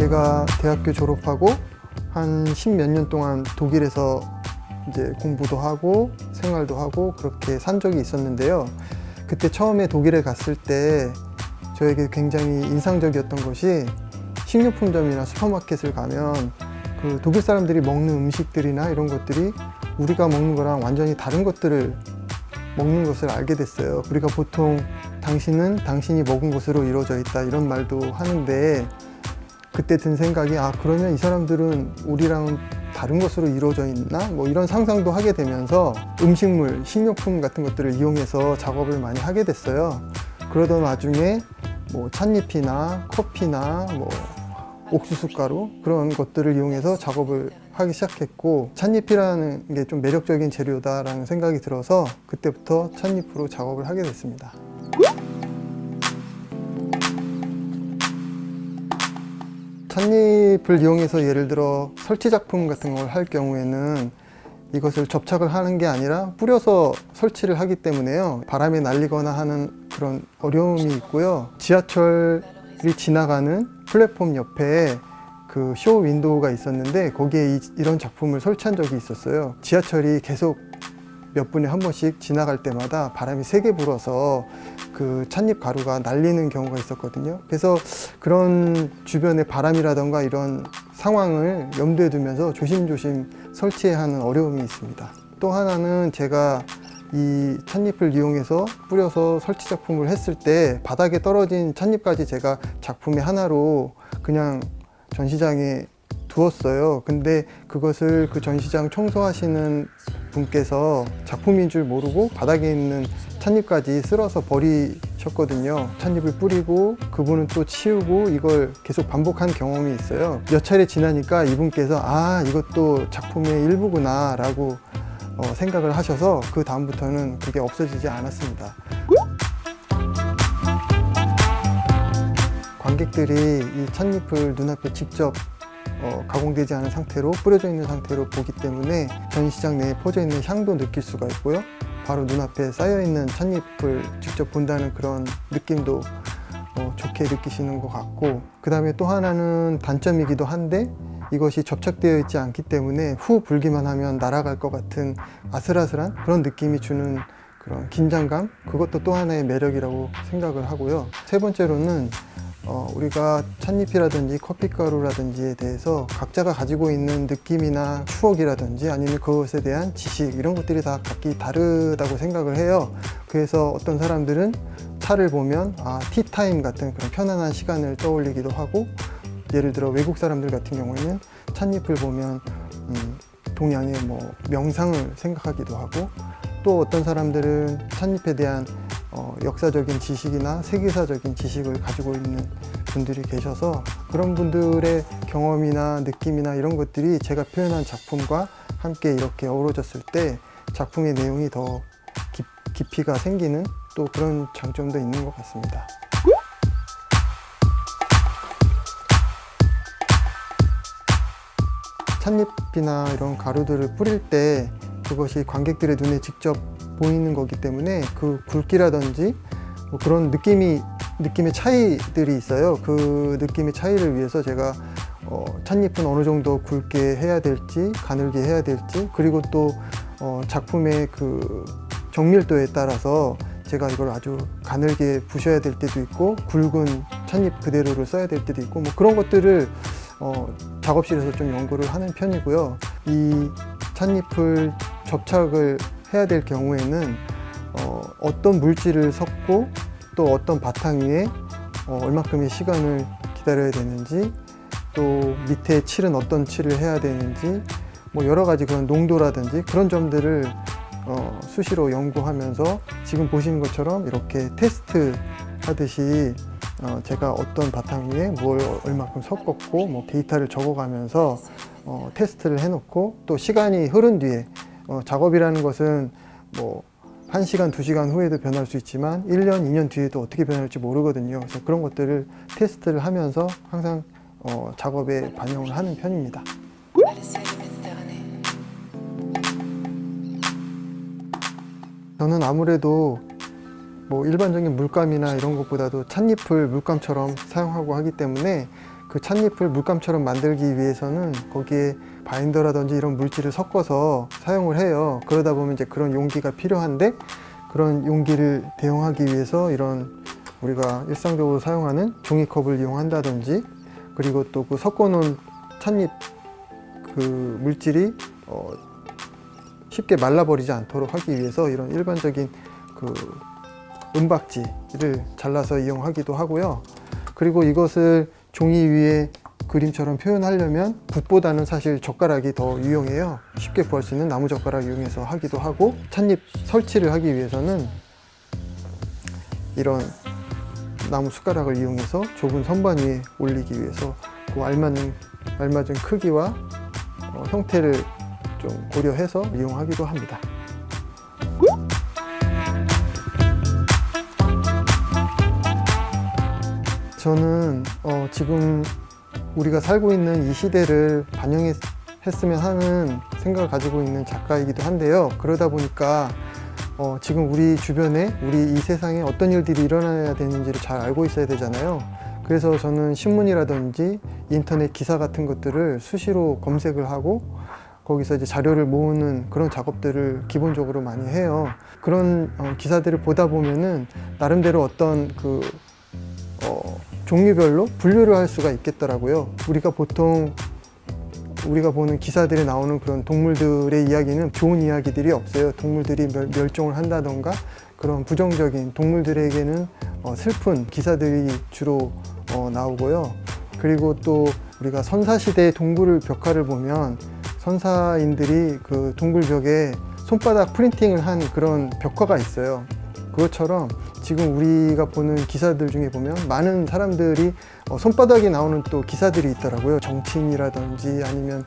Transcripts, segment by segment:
제가 대학교 졸업하고 한 10몇 년 동안 독일에서 이제 공부도 하고 생활도 하고 그렇게 산 적이 있었는데요. 그때 처음에 독일에 갔을 때 저에게 굉장히 인상적이었던 것이 식료품점이나 슈퍼마켓을 가면 그 독일 사람들이 먹는 음식들이나 이런 것들이 우리가 먹는 거랑 완전히 다른 것들을 먹는 것을 알게 됐어요. 우리가 보통 당신은 당신이 먹은 것으로 이루어져 있다 이런 말도 하는데, 그때 든 생각이 그러면 이 사람들은 우리랑은 다른 것으로 이루어져 있나? 뭐 이런 상상도 하게 되면서 음식물, 식료품 같은 것들을 이용해서 작업을 많이 하게 됐어요. 그러던 와중에 뭐 찻잎이나 커피나 뭐 옥수수 가루 그런 것들을 이용해서 작업을 하기 시작했고, 찻잎이라는 게 좀 매력적인 재료다라는 생각이 들어서 그때부터 찻잎으로 작업을 하게 됐습니다. 찻잎을 이용해서 예를 들어 설치 작품 같은 걸 할 경우에는 이것을 접착을 하는 게 아니라 뿌려서 설치를 하기 때문에요, 바람에 날리거나 하는 그런 어려움이 있고요. 지하철이 지나가는 플랫폼 옆에 그 쇼 윈도우가 있었는데 거기에 이런 작품을 설치한 적이 있었어요. 지하철이 계속 몇 분에 한 번씩 지나갈 때마다 바람이 세게 불어서 그 찻잎 가루가 날리는 경우가 있었거든요. 그래서 그런 주변의 바람이라던가 이런 상황을 염두에 두면서 조심조심 설치해야 하는 어려움이 있습니다. 또 하나는 제가 이 찻잎을 이용해서 뿌려서 설치 작품을 했을 때 바닥에 떨어진 찻잎까지 제가 작품의 하나로 그냥 전시장에 두었어요. 근데 그것을 그 전시장 청소하시는 분께서 작품인 줄 모르고 바닥에 있는 찻잎까지 쓸어서 버리셨거든요. 찻잎을 뿌리고 그분은 또 치우고 이걸 계속 반복한 경험이 있어요. 몇 차례 지나니까 이분께서 이것도 작품의 일부구나 라고 생각을 하셔서 그 다음부터는 그게 없어지지 않았습니다. 관객들이 이 찻잎을 눈앞에 직접 가공되지 않은 상태로 뿌려져 있는 상태로 보기 때문에 전시장 내에 퍼져 있는 향도 느낄 수가 있고요. 바로 눈앞에 쌓여 있는 찻잎을 직접 본다는 그런 느낌도 좋게 느끼시는 것 같고, 그 다음에 또 하나는 단점이기도 한데 이것이 접착되어 있지 않기 때문에 후 불기만 하면 날아갈 것 같은 아슬아슬한 그런 느낌이 주는 그런 긴장감, 그것도 또 하나의 매력이라고 생각을 하고요. 세 번째로는 우리가 찻잎이라든지 커피가루라든지에 대해서 각자가 가지고 있는 느낌이나 추억이라든지 아니면 그것에 대한 지식, 이런 것들이 다 각기 다르다고 생각을 해요. 그래서 어떤 사람들은 차를 보면 티타임 같은 그런 편안한 시간을 떠올리기도 하고, 예를 들어 외국 사람들 같은 경우에는 찻잎을 보면 동양의 뭐 명상을 생각하기도 하고, 또 어떤 사람들은 찻잎에 대한 역사적인 지식이나 세계사적인 지식을 가지고 있는 분들이 계셔서 그런 분들의 경험이나 느낌이나 이런 것들이 제가 표현한 작품과 함께 이렇게 어우러졌을 때 작품의 내용이 더 깊이가 생기는 또 그런 장점도 있는 것 같습니다. 찻잎이나 이런 가루들을 뿌릴 때 그것이 관객들의 눈에 직접 보이는 거기 때문에 그 굵기라든지 뭐 그런 느낌의 차이들이 있어요. 그 느낌의 차이를 위해서 제가 찻잎은 어느 정도 굵게 해야 될지 가늘게 해야 될지, 그리고 또 작품의 그 정밀도에 따라서 제가 이걸 아주 가늘게 부셔야 될 때도 있고 굵은 찻잎 그대로를 써야 될 때도 있고, 뭐 그런 것들을 작업실에서 좀 연구를 하는 편이고요. 이 찻잎을 접착을 해야 될 경우에는 어떤 물질을 섞고 또 어떤 바탕 위에 얼마큼의 시간을 기다려야 되는지, 또 밑에 칠은 어떤 칠을 해야 되는지, 뭐 여러 가지 그런 농도라든지 그런 점들을 수시로 연구하면서 지금 보시는 것처럼 이렇게 테스트 하듯이 제가 어떤 바탕 위에 뭘 얼마큼 섞었고 뭐 데이터를 적어가면서 테스트를 해놓고, 또 시간이 흐른 뒤에 작업이라는 것은 뭐 1시간, 2시간 후에도 변할 수 있지만 1년, 2년 뒤에도 어떻게 변할지 모르거든요. 그래서 그런 것들을 테스트를 하면서 항상 작업에 반영을 하는 편입니다. 저는 아무래도 뭐 일반적인 물감이나 이런 것보다도 찻잎을 물감처럼 사용하고 하기 때문에 그 찻잎을 물감처럼 만들기 위해서는 거기에 바인더라든지 이런 물질을 섞어서 사용을 해요. 그러다 보면 이제 그런 용기가 필요한데, 그런 용기를 대용하기 위해서 이런 우리가 일상적으로 사용하는 종이컵을 이용한다든지, 그리고 또 그 섞어놓은 찻잎 그 물질이 쉽게 말라버리지 않도록 하기 위해서 이런 일반적인 그 은박지를 잘라서 이용하기도 하고요. 그리고 이것을 종이 위에 그림처럼 표현하려면 붓보다는 사실 젓가락이 더 유용해요. 쉽게 구할 수 있는 나무 젓가락 이용해서 하기도 하고, 찻잎 설치를 하기 위해서는 이런 나무 숟가락을 이용해서 좁은 선반 위에 올리기 위해서 그 알맞은 크기와 형태를 좀 고려해서 이용하기도 합니다. 저는 지금 우리가 살고 있는 이 시대를 반영했으면 하는 생각을 가지고 있는 작가이기도 한데요. 그러다 보니까 지금 우리 주변에 우리 이 세상에 어떤 일들이 일어나야 되는지를 잘 알고 있어야 되잖아요. 그래서 저는 신문이라든지 인터넷 기사 같은 것들을 수시로 검색을 하고 거기서 이제 자료를 모으는 그런 작업들을 기본적으로 많이 해요. 그런 기사들을 보다 보면은 나름대로 어떤 종류별로 분류를 할 수가 있겠더라고요. 우리가 보는 기사들에 나오는 그런 동물들의 이야기는 좋은 이야기들이 없어요. 동물들이 멸종을 한다던가 그런 부정적인, 동물들에게는 슬픈 기사들이 주로 나오고요. 그리고 또 우리가 선사시대의 동굴 벽화를 보면 선사인들이 그 동굴벽에 손바닥 프린팅을 한 그런 벽화가 있어요. 그것처럼 지금 우리가 보는 기사들 중에 보면 많은 사람들이 손바닥에 나오는 또 기사들이 있더라고요. 정치인이라든지 아니면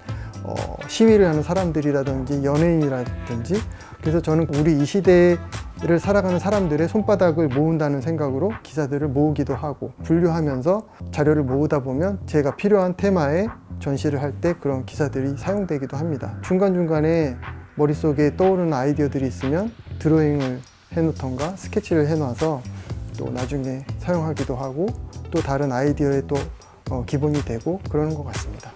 시위를 하는 사람들이라든지 연예인이라든지. 그래서 저는 우리 이 시대를 살아가는 사람들의 손바닥을 모은다는 생각으로 기사들을 모으기도 하고, 분류하면서 자료를 모으다 보면 제가 필요한 테마에 전시를 할 때 그런 기사들이 사용되기도 합니다. 중간중간에 머릿속에 떠오르는 아이디어들이 있으면 드로잉을 해놓던가 스케치를 해놔서 또 나중에 사용하기도 하고, 또 다른 아이디어의 또 기본이 되고 그러는 것 같습니다.